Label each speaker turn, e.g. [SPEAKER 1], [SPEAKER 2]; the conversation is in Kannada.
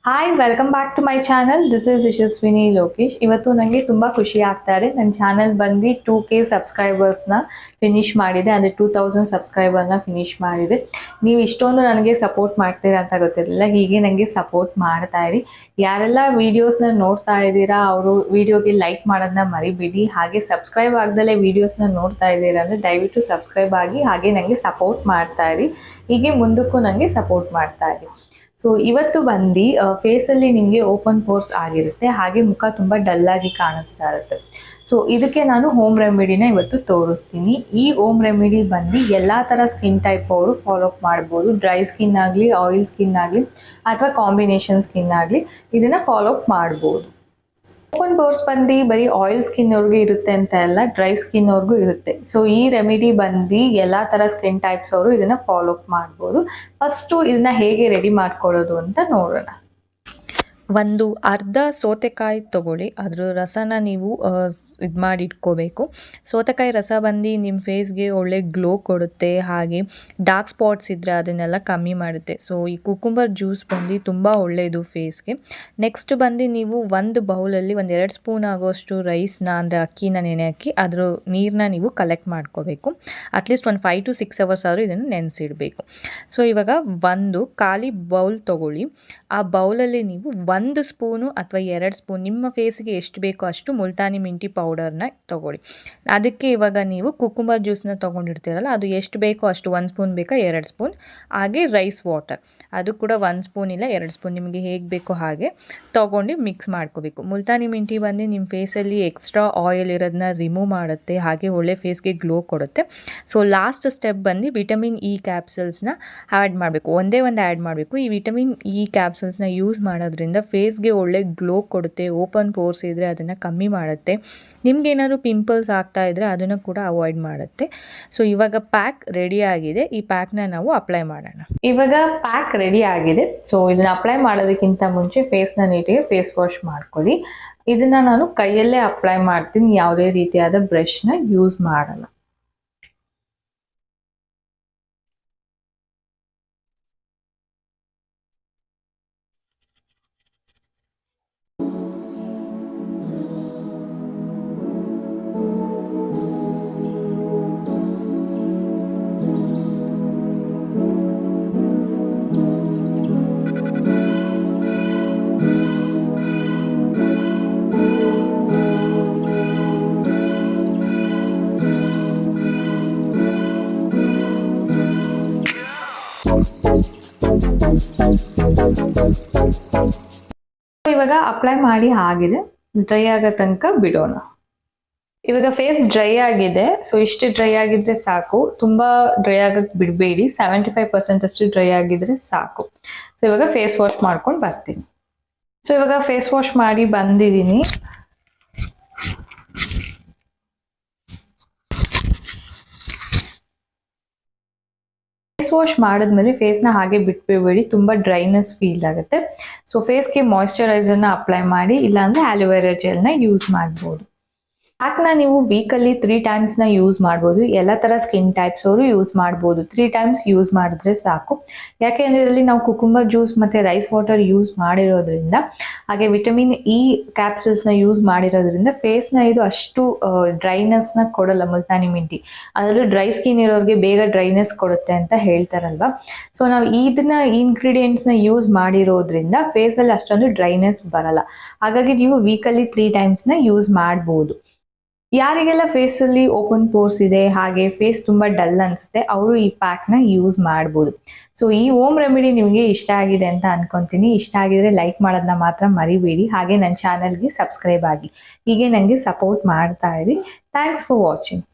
[SPEAKER 1] Hi welcome back to my channel. This is Yashaswini Lokesh. ಇವತ್ತು ನನಗೆ ತುಂಬ ಖುಷಿ ಆಗ್ತಾ ಇದೆ. ನನ್ನ ಚಾನಲ್ ಬಂದು 2K ಸಬ್ಸ್ಕ್ರೈಬರ್ಸ್ನ ಫಿನಿಶ್ ಮಾಡಿದೆ, ಅಂದರೆ 2000 ಸಬ್ಸ್ಕ್ರೈಬರ್ನ ಫಿನಿಶ್ ಮಾಡಿದೆ. ನೀವು ಇಷ್ಟೊಂದು ನನಗೆ ಸಪೋರ್ಟ್ ಮಾಡ್ತೀರಾ ಅಂತ ಗೊತ್ತಿರಲಿಲ್ಲ. ಹೀಗೆ ನನಗೆ ಸಪೋರ್ಟ್ ಮಾಡ್ತಾ ಇರಿ. ಯಾರೆಲ್ಲ ವೀಡಿಯೋಸ್ನ ನೋಡ್ತಾ ಇದ್ದೀರಾ ಅವರು ವೀಡಿಯೋಗೆ ಲೈಕ್ ಮಾಡೋದನ್ನ ಮರಿಬೇಡಿ. ಹಾಗೆ ಸಬ್ಸ್ಕ್ರೈಬ್ ಆಗ್ದಲೇ ವೀಡಿಯೋಸ್ನ ನೋಡ್ತಾ ಇದ್ದೀರಾ ಅಂದರೆ ದಯವಿಟ್ಟು ಸಬ್ಸ್ಕ್ರೈಬ್ ಆಗಿ ಹಾಗೆ ನನಗೆ ಸಪೋರ್ಟ್ ಮಾಡ್ತಾ ಇರಿ. ಹೀಗೆ ಮುಂದಕ್ಕೂ ನನಗೆ ಸಪೋರ್ಟ್ ಮಾಡ್ತಾ ಇರಿ. ಸೊ ಇವತ್ತು ಬಂದು ಫೇಸಲ್ಲಿ ನಿಮಗೆ ಓಪನ್ ಪೋರ್ಸ್ ಆಗಿರುತ್ತೆ, ಹಾಗೆ ಮುಖ ತುಂಬ ಡಲ್ಲಾಗಿ ಕಾಣಿಸ್ತಾ ಇರುತ್ತೆ. ಸೊ ಇದಕ್ಕೆ ನಾನು ಹೋಮ್ ರೆಮಿಡಿನ ಇವತ್ತು ತೋರಿಸ್ತೀನಿ. ಈ ಹೋಮ್ ರೆಮಿಡಿ ಬಂದು ಎಲ್ಲ ಥರ ಸ್ಕಿನ್ ಟೈಪ್ ಅವರು ಫಾಲೋ ಅಪ್ ಮಾಡ್ಬೋದು. ಡ್ರೈ ಸ್ಕಿನ್ ಆಗಲಿ, ಆಯಿಲ್ ಸ್ಕಿನ್ ಆಗಲಿ ಅಥವಾ ಕಾಂಬಿನೇಷನ್ ಸ್ಕಿನ್ ಆಗಲಿ ಇದನ್ನು ಫಾಲೋ ಅಪ್ ಮಾಡ್ಬೋದು. ಓಪನ್ ಪೋರ್ಸ್ ಬಂದು ಬರೀ ಆಯಿಲ್ ಸ್ಕಿನ್ ಅವ್ರಿಗೆ ಇರುತ್ತೆ ಅಂತ ಎಲ್ಲ, ಡ್ರೈ ಸ್ಕಿನ್ ಅವ್ರಿಗೂ ಇರುತ್ತೆ. ಸೊ ಈ ರೆಮಿಡಿ ಬಂದು ಎಲ್ಲ ಥರ ಸ್ಕಿನ್ ಟೈಪ್ಸ್ ಅವರು ಇದನ್ನು ಫಾಲೋ ಅಪ್ ಮಾಡ್ಬೋದು. ಫಸ್ಟು ಇದನ್ನ ಹೇಗೆ ರೆಡಿ ಮಾಡ್ಕೊಳ್ಳೋದು ಅಂತ ನೋಡೋಣ.
[SPEAKER 2] ಒಂದು ಅರ್ಧ ಸೌತೆಕಾಯಿ ತೊಗೊಳ್ಳಿ, ಅದ್ರ ರಸನ ನೀವು ಇದು ಮಾಡಿ ಇಟ್ಕೋಬೇಕು. ಸೌತೆಕಾಯಿ ರಸ ಬಂದು ನಿಮ್ಮ ಫೇಸ್ಗೆ ಒಳ್ಳೆ ಗ್ಲೋ ಕೊಡುತ್ತೆ, ಹಾಗೆ ಡಾರ್ಕ್ ಸ್ಪಾಟ್ಸ್ ಇದ್ದರೆ ಅದನ್ನೆಲ್ಲ ಕಮ್ಮಿ ಮಾಡುತ್ತೆ. ಸೊ ಈ ಕುಕುಂಬರ್ ಜ್ಯೂಸ್ ಬಂದು ತುಂಬ ಒಳ್ಳೆಯದು ಫೇಸ್ಗೆ. ನೆಕ್ಸ್ಟ್ ಬಂದು ನೀವು ಒಂದು ಬೌಲಲ್ಲಿ 1-2 ಸ್ಪೂನ್ ಆಗೋಷ್ಟು ರೈಸ್ನ ಅಂದರೆ ಅಕ್ಕಿನ ನೆನೆ ಹಾಕಿ ಅದ್ರ ನೀರನ್ನ ನೀವು ಕಲೆಕ್ಟ್ ಮಾಡ್ಕೋಬೇಕು. ಅಟ್ಲೀಸ್ಟ್ ಒಂದು 5 to 6 hours ಆದರೂ ಇದನ್ನು ನೆನೆಸಿಡಬೇಕು. ಸೊ ಇವಾಗ ಒಂದು ಖಾಲಿ ಬೌಲ್ ತೊಗೊಳ್ಳಿ. ಆ ಬೌಲಲ್ಲಿ ನೀವು 1 ಸ್ಪೂನು ಅಥವಾ 2 ಸ್ಪೂನ್ ನಿಮ್ಮ ಫೇಸ್ಗೆ ಎಷ್ಟು ಬೇಕೋ ಅಷ್ಟು ಮುಲ್ತಾನಿ ಮಿಂಟಿ ಪೌಡರ್ನ ತೊಗೊಳ್ಳಿ. ಅದಕ್ಕೆ ಇವಾಗ ನೀವು ಕುಕುಂಬರ್ ಜ್ಯೂಸನ್ನ ತೊಗೊಂಡಿರ್ತೀರಲ್ಲ, ಅದು ಎಷ್ಟು ಬೇಕೋ ಅಷ್ಟು 1 ಸ್ಪೂನ್ ಬೇಕಾ 2 ಸ್ಪೂನ್, ಹಾಗೆ ರೈಸ್ ವಾಟರ್ ಅದು ಕೂಡ 1 ಸ್ಪೂನ್ ಇಲ್ಲ 2 ಸ್ಪೂನ್ ನಿಮಗೆ ಹೇಗೆ ಬೇಕೋ ಹಾಗೆ ತೊಗೊಂಡು ಮಿಕ್ಸ್ ಮಾಡ್ಕೋಬೇಕು. ಮುಲ್ತಾನಿ ಮಿಂಟಿ ಬಂದು ನಿಮ್ಮ ಫೇಸಲ್ಲಿ ಎಕ್ಸ್ಟ್ರಾ ಆಯಿಲ್ ಇರೋದನ್ನ ರಿಮೂವ್ ಮಾಡುತ್ತೆ, ಹಾಗೆ ಒಳ್ಳೆ ಫೇಸ್ಗೆ ಗ್ಲೋ ಕೊಡುತ್ತೆ. ಸೊ ಲಾಸ್ಟ್ ಸ್ಟೆಪ್ ಬಂದು ವಿಟಮಿನ್ ಇ ಕ್ಯಾಪ್ಸಲ್ಸ್ನ ಆ್ಯಡ್ ಮಾಡಬೇಕು. ಒಂದೇ ಒಂದು ಆ್ಯಡ್ ಮಾಡಬೇಕು. ಈ ವಿಟಮಿನ್ ಇ ಕ್ಯಾಪ್ಸಲ್ಸ್ನ ಯೂಸ್ ಮಾಡೋದ್ರಿಂದ ಫೇಸ್ಗೆ ಒಳ್ಳೆ ಗ್ಲೋ ಕೊಡುತ್ತೆ. ಓಪನ್ ಪೋರ್ಸ್ ಇದ್ದರೆ ಅದನ್ನು ಕಮ್ಮಿ ಮಾಡುತ್ತೆ. ನಿಮ್ಗೆ ಏನಾದರೂ ಪಿಂಪಲ್ಸ್ ಆಗ್ತಾ ಇದ್ದರೆ ಅದನ್ನು ಕೂಡ ಅವಾಯ್ಡ್ ಮಾಡುತ್ತೆ. ಸೊ ಇವಾಗ ಪ್ಯಾಕ್ ರೆಡಿ ಆಗಿದೆ. ಈ ಪ್ಯಾಕ್ನ ನಾವು ಅಪ್ಲೈ ಮಾಡೋಣ.
[SPEAKER 1] ಇವಾಗ ಪ್ಯಾಕ್ ರೆಡಿ ಆಗಿದೆ. ಸೊ ಇದನ್ನ ಅಪ್ಲೈ ಮಾಡೋದಕ್ಕಿಂತ ಮುಂಚೆ ಫೇಸ್ನ ನೀಟಿಗೆ ಫೇಸ್ ವಾಶ್ ಮಾಡ್ಕೊಳ್ಳಿ. ಇದನ್ನ ನಾನು ಕೈಯಲ್ಲೇ ಅಪ್ಲೈ ಮಾಡ್ತೀನಿ, ಯಾವುದೇ ರೀತಿಯಾದ ಬ್ರಷ್ನ ಯೂಸ್ ಮಾಡಲ್ಲ. ಇವಾಗ ಅಪ್ಲೈ ಮಾಡಿ ಆಗಿದೆ, ಡ್ರೈ ಆಗೋ ತನಕ ಬಿಡೋಣ. ಇವಾಗ ಫೇಸ್ ಡ್ರೈ ಆಗಿದೆ. ಸೊ ಇಷ್ಟು ಡ್ರೈ ಆಗಿದ್ರೆ ಸಾಕು, ತುಂಬಾ ಡ್ರೈ ಆಗಕ್ಕೆ ಬಿಡಬೇಡಿ. 75% ಅಷ್ಟು ಡ್ರೈ ಆಗಿದ್ರೆ ಸಾಕು. ಸೊ ಇವಾಗ ಫೇಸ್ ವಾಶ್ ಮಾಡ್ಕೊಂಡು ಬರ್ತೀನಿ. ಸೊ ಇವಾಗ ಫೇಸ್ ವಾಶ್ ಮಾಡಿ ಬಂದಿದ್ದೀನಿ. ಫೇಸ್ ವಾಶ್ ಮಾಡಿದ್ಮೇಲೆ ಫೇಸ್ನ ಹಾಗೆ ಬಿಟ್ಬಿಡಬೇಡಿ, ತುಂಬ ಡ್ರೈನೆಸ್ ಫೀಲ್ ಆಗುತ್ತೆ. ಸೊ ಫೇಸ್ಗೆ ಮಾಯಿಶ್ಚರೈಸರ್ನ ಅಪ್ಲೈ ಮಾಡಿ, ಇಲ್ಲಾಂದರೆ ಆಲೋವೆರಾ ಜೆಲ್ನ ಯೂಸ್ ಮಾಡ್ಬೋದು. ಪ್ಯಾಕ್ನ ನೀವು ವೀಕಲ್ಲಿ 3 ಟೈಮ್ಸ್ನ ಯೂಸ್ ಮಾಡ್ಬೋದು. ಎಲ್ಲ ಥರ ಸ್ಕಿನ್ ಟೈಪ್ಸ್ ಅವರು ಯೂಸ್ ಮಾಡ್ಬೋದು. 3 ಟೈಮ್ಸ್ ಯೂಸ್ ಮಾಡಿದ್ರೆ ಸಾಕು. ಯಾಕೆಂದರೆ ಇದರಲ್ಲಿ ನಾವು ಕುಕುಂಬರ್ ಜ್ಯೂಸ್ ಮತ್ತು ರೈಸ್ ವಾಟರ್ ಯೂಸ್ ಮಾಡಿರೋದ್ರಿಂದ, ಹಾಗೆ ವಿಟಮಿನ್ ಇ ಕ್ಯಾಪ್ಸಲ್ಸ್ನ ಯೂಸ್ ಮಾಡಿರೋದ್ರಿಂದ ಫೇಸ್ನ ಇದು ಅಷ್ಟು ಡ್ರೈನೆಸ್ನ ಕೊಡಲ್ಲ. ಮುಲ್ತಾನಿ ಮಿಂಟಿ ಅದರಲ್ಲೂ ಡ್ರೈ ಸ್ಕಿನ್ ಇರೋರಿಗೆ ಬೇಗ ಡ್ರೈನೆಸ್ ಕೊಡುತ್ತೆ ಅಂತ ಹೇಳ್ತಾರಲ್ವ. ಸೊ ನಾವು ಇದನ್ನ ಇಂಗ್ರೀಡಿಯೆಂಟ್ಸ್ನ ಯೂಸ್ ಮಾಡಿರೋದ್ರಿಂದ ಫೇಸಲ್ಲಿ ಅಷ್ಟೊಂದು ಡ್ರೈನೆಸ್ ಬರಲ್ಲ. ಹಾಗಾಗಿ ನೀವು ವೀಕಲ್ಲಿ 3 ಟೈಮ್ಸ್ನ ಯೂಸ್ ಮಾಡ್ಬೋದು. ಯಾರಿಗೆಲ್ಲ ಫೇಸಲ್ಲಿ ಓಪನ್ ಪೋರ್ಸ್ ಇದೆ, ಹಾಗೆ ಫೇಸ್ ತುಂಬ ಡಲ್ ಅನಿಸುತ್ತೆ, ಅವರು ಈ ಪ್ಯಾಕ್ನ ಯೂಸ್ ಮಾಡ್ಬೋದು. ಸೊ ಈ ಹೋಮ್ ರೆಮಿಡಿ ನಿಮಗೆ ಇಷ್ಟ ಆಗಿದೆ ಅಂತ ಅನ್ಕೊತೀನಿ. ಇಷ್ಟ ಆಗಿದ್ರೆ ಲೈಕ್ ಮಾಡೋದನ್ನ ಮಾತ್ರ ಮರಿಬೇಡಿ. ಹಾಗೆ ನನ್ನ ಚಾನಲ್ಗೆ ಸಬ್ಸ್ಕ್ರೈಬ್ ಆಗಿ, ಹೀಗೆ ನನಗೆ ಸಪೋರ್ಟ್ ಮಾಡ್ತಾ ಇರಿ. Thanks for watching.